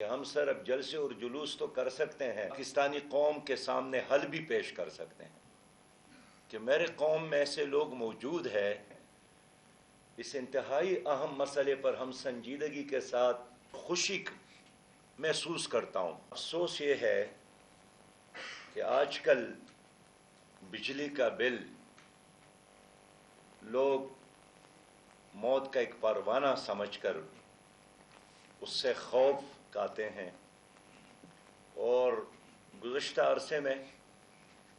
کہ ہم صرف جلسے اور جلوس تو کر سکتے ہیں، پاکستانی قوم کے سامنے حل بھی پیش کر سکتے ہیں کہ میرے قوم میں ایسے لوگ موجود ہیں، اس انتہائی اہم مسئلے پر ہم سنجیدگی کے ساتھ خوشی محسوس کرتا ہوں۔ افسوس یہ ہے کہ آج کل بجلی کا بل لوگ موت کا ایک پروانہ سمجھ کر اس سے خوف کھاتے ہیں، اور گزشتہ عرصے میں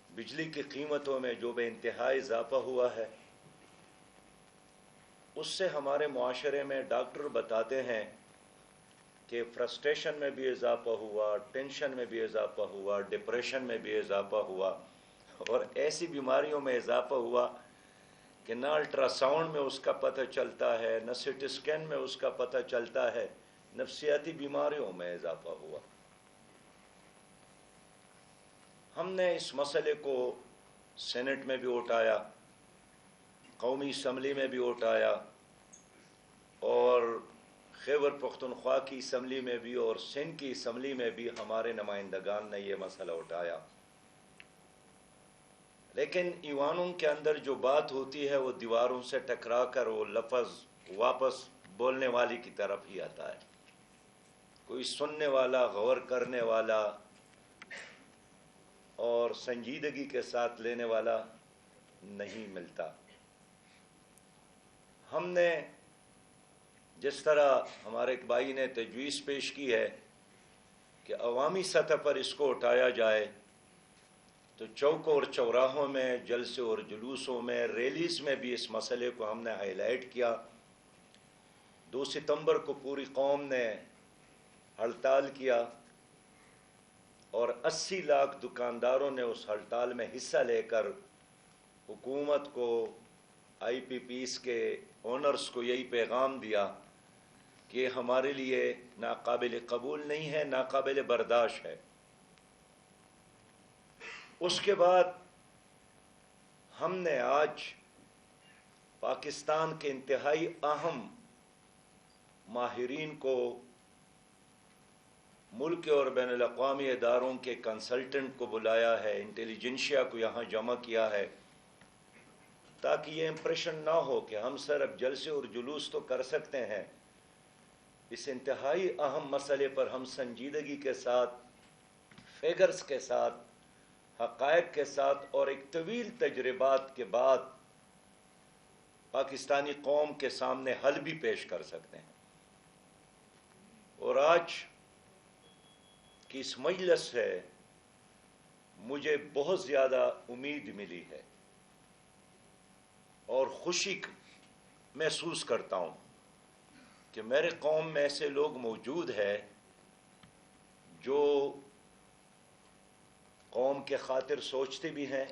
بجلی کی قیمتوں میں جو بے انتہا اضافہ ہوا ہے، اس سے ہمارے معاشرے میں ڈاکٹر بتاتے ہیں کہ فرسٹریشن میں بھی اضافہ ہوا، ٹینشن میں بھی اضافہ ہوا، ڈپریشن میں بھی اضافہ ہوا، اور ایسی بیماریوں میں اضافہ ہوا کہ نہ الٹرا ساؤنڈ میں اس کا پتہ چلتا ہے، نہ سی ٹی اسکین میں اس کا پتہ چلتا ہے، نفسیاتی بیماریوں میں اضافہ ہوا۔ ہم نے اس مسئلے کو سینٹ میں بھی اٹھایا، قومی اسمبلی میں بھی اٹھایا، اور خیبر پختونخوا کی اسمبلی میں بھی اور سندھ کی اسمبلی میں بھی ہمارے نمائندگان نے یہ مسئلہ اٹھایا، لیکن ایوانوں کے اندر جو بات ہوتی ہے وہ دیواروں سے ٹکرا کر وہ لفظ واپس بولنے والی کی طرف ہی آتا ہے، کوئی سننے والا، غور کرنے والا اور سنجیدگی کے ساتھ لینے والا نہیں ملتا۔ ہم نے جس طرح ہمارے ایک بھائی نے تجویز پیش کی ہے کہ عوامی سطح پر اس کو اٹھایا جائے، تو چوکوں اور چوراہوں میں، جلسے اور جلوسوں میں، ریلیز میں بھی اس مسئلے کو ہم نے ہائی لائٹ کیا۔ 2 ستمبر کو پوری قوم نے ہڑتال کیا، اور 80 لاکھ دکانداروں نے اس ہڑتال میں حصہ لے کر حکومت کو، آئی پی پیز کے اونرز کو یہی پیغام دیا کہ ہمارے لیے ناقابل قبول نہیں ہے، ناقابل برداشت ہے۔ اس کے بعد ہم نے آج پاکستان کے انتہائی اہم ماہرین کو، ملک اور بین الاقوامی اداروں کے کنسلٹنٹ کو بلایا ہے، انٹیلیجنشیا کو یہاں جمع کیا ہے، تاکہ یہ امپریشن نہ ہو کہ ہم صرف جلسے اور جلوس تو کر سکتے ہیں، اس انتہائی اہم مسئلے پر ہم سنجیدگی کے ساتھ، فیگرز کے ساتھ، حقائق کے ساتھ اور ایک طویل تجربات کے بعد پاکستانی قوم کے سامنے حل بھی پیش کر سکتے ہیں۔ اور آج کی اس مجلس سے مجھے بہت زیادہ امید ملی ہے اور خوشی محسوس کرتا ہوں کہ میرے قوم میں ایسے لوگ موجود ہیں جو قوم کے خاطر سوچتے بھی ہیں،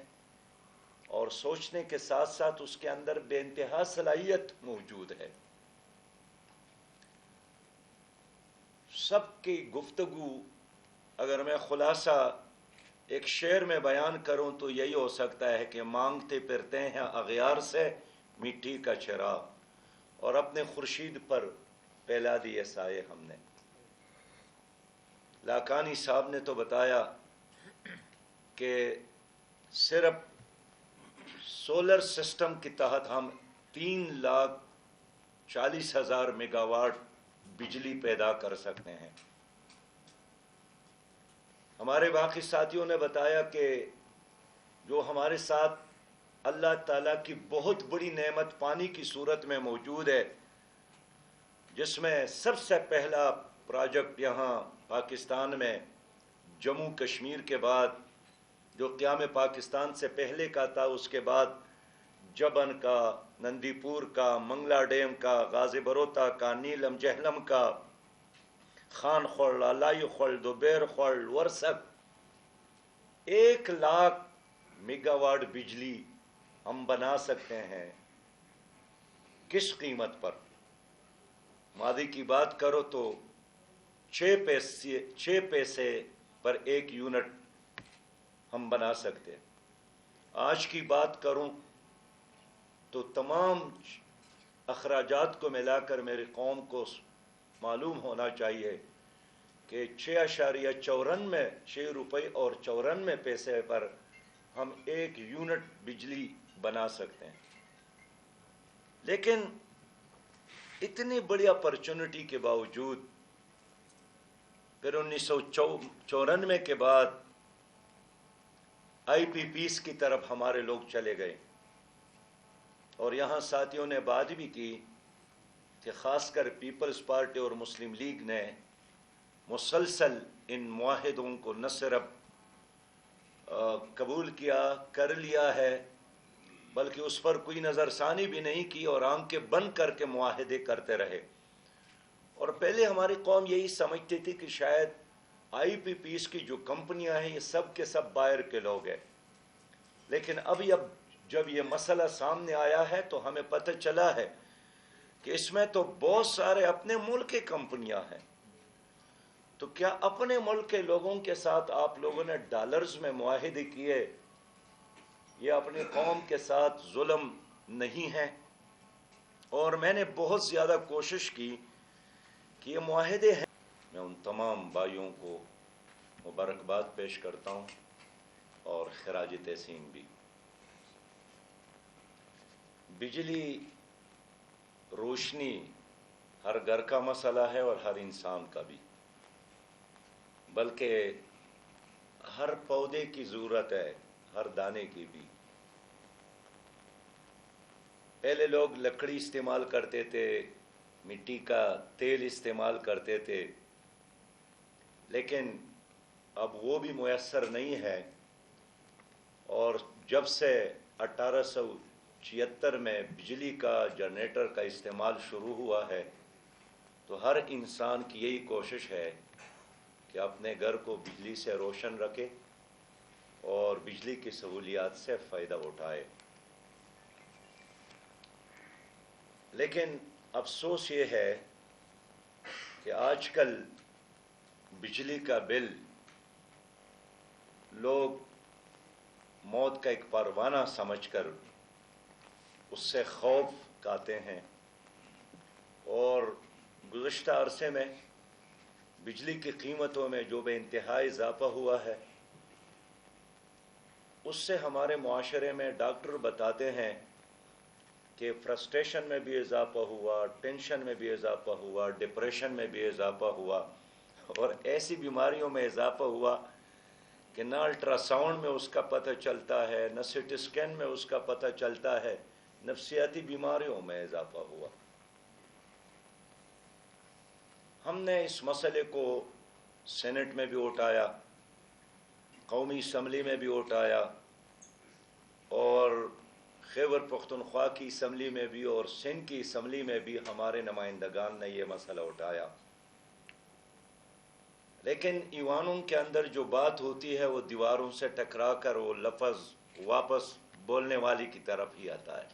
اور سوچنے کے ساتھ ساتھ اس کے اندر بے انتہا صلاحیت موجود ہے۔ سب کی گفتگو اگر میں خلاصہ ایک شعر میں بیان کروں تو یہی ہو سکتا ہے کہ مانگتے پھرتے ہیں اغیار سے مٹی کا چراغ، اور اپنے خورشید پر پھیلا دیے سائے ہم نے۔ لاکانی صاحب نے تو بتایا کہ صرف سولر سسٹم کے تحت ہم 3,40,000 میگا واٹ بجلی پیدا کر سکتے ہیں۔ ہمارے باقی ساتھیوں نے بتایا کہ جو ہمارے ساتھ اللہ تعالیٰ کی بہت بڑی نعمت پانی کی صورت میں موجود ہے، جس میں سب سے پہلا پروجیکٹ یہاں پاکستان میں جموں کشمیر کے بعد جو قیام پاکستان سے پہلے کا تھا، اس کے بعد جبن کا، نندی پور کا، منگلا ڈیم کا، غازی بروتا کا، نیلم جہلم کا، خان خول، الائی خول، دوبیر خول، ورسک، 1,00,000 میگا واٹ بجلی ہم بنا سکتے ہیں۔ کس قیمت پر؟ ماضی کی بات کرو تو 6 پیسے پر 1 یونٹ ہم بنا سکتے ہیں۔ آج کی بات کروں تو تمام اخراجات کو ملا کر میری قوم کو معلوم ہونا چاہیے کہ 6 روپے اور 94 پیسے پر ہم 1 یونٹ بجلی بنا سکتے ہیں. لیکن اتنی بڑی اپرچونٹی کے باوجود پھر 1994 کے بعد آئی پی پیز کی طرف ہمارے لوگ چلے گئے. اور یہاں ساتھیوں نے بات بھی کی کہ خاص کر پیپلز پارٹی اور مسلم لیگ نے مسلسل ان معاہدوں کو نہ صرف قبول کر لیا ہے بلکہ اس پر کوئی نظر ثانی بھی نہیں کی اور آنکھیں بند کر کے معاہدے کرتے رہے. اور پہلے ہماری قوم یہی سمجھتی تھی کہ شاید آئی پی پیز کی جو کمپنیاں ہیں یہ سب کے سب باہر کے لوگ ہیں. لیکن اب جب یہ مسئلہ سامنے آیا ہے تو ہمیں پتہ چلا ہے کہ اس میں تو بہت سارے اپنے ملک کی کمپنیاں ہیں. تو کیا اپنے ملک کے لوگوں کے ساتھ آپ لوگوں نے ڈالرز میں معاہدے کیے؟ یہ اپنی قوم کے ساتھ ظلم نہیں ہے؟ اور میں نے بہت زیادہ کوشش کی کہ یہ معاہدے ہیں. میں ان تمام بھائیوں کو مبارکباد پیش کرتا ہوں اور خراج تحسین بھی. بجلی روشنی ہر گھر کا مسئلہ ہے اور ہر انسان کا بھی، بلکہ ہر پودے کی ضرورت ہے، ہر دانے کی بھی. پہلے لوگ لکڑی استعمال کرتے تھے، مٹی کا تیل استعمال کرتے تھے، لیکن اب وہ بھی میسر نہیں ہے. اور جب سے 1876 میں بجلی کا جنریٹر کا استعمال شروع ہوا ہے تو ہر انسان کی یہی کوشش ہے کہ اپنے گھر کو بجلی سے روشن رکھے اور بجلی کی سہولیات سے فائدہ اٹھائے. لیکن افسوس یہ ہے کہ آج کل بجلی کا بل لوگ موت کا ایک پروانہ سمجھ کر اس سے خوف کھاتے ہیں. اور گزشتہ عرصے میں بجلی کی قیمتوں میں جو بے انتہائی اضافہ ہوا ہے اس سے ہمارے معاشرے میں ڈاکٹر بتاتے ہیں کہ فرسٹریشن میں بھی اضافہ ہوا، ٹینشن میں بھی اضافہ ہوا، ڈپریشن میں بھی اضافہ ہوا اور ایسی بیماریوں میں اضافہ ہوا کہ نہ الٹرا ساؤنڈ میں اس کا پتہ چلتا ہے، نہ سی ٹی اسکین میں اس کا پتہ چلتا ہے. نفسیاتی بیماریوں میں اضافہ ہوا. ہم نے اس مسئلے کو سینٹ میں بھی اٹھایا، قومی اسمبلی میں بھی اٹھایا اور خیبر پختونخوا کی اسمبلی میں بھی اور سندھ کی اسمبلی میں بھی ہمارے نمائندگان نے یہ مسئلہ اٹھایا. لیکن ایوانوں کے اندر جو بات ہوتی ہے وہ دیواروں سے ٹکرا کر وہ لفظ واپس بولنے والی کی طرف ہی آتا ہے.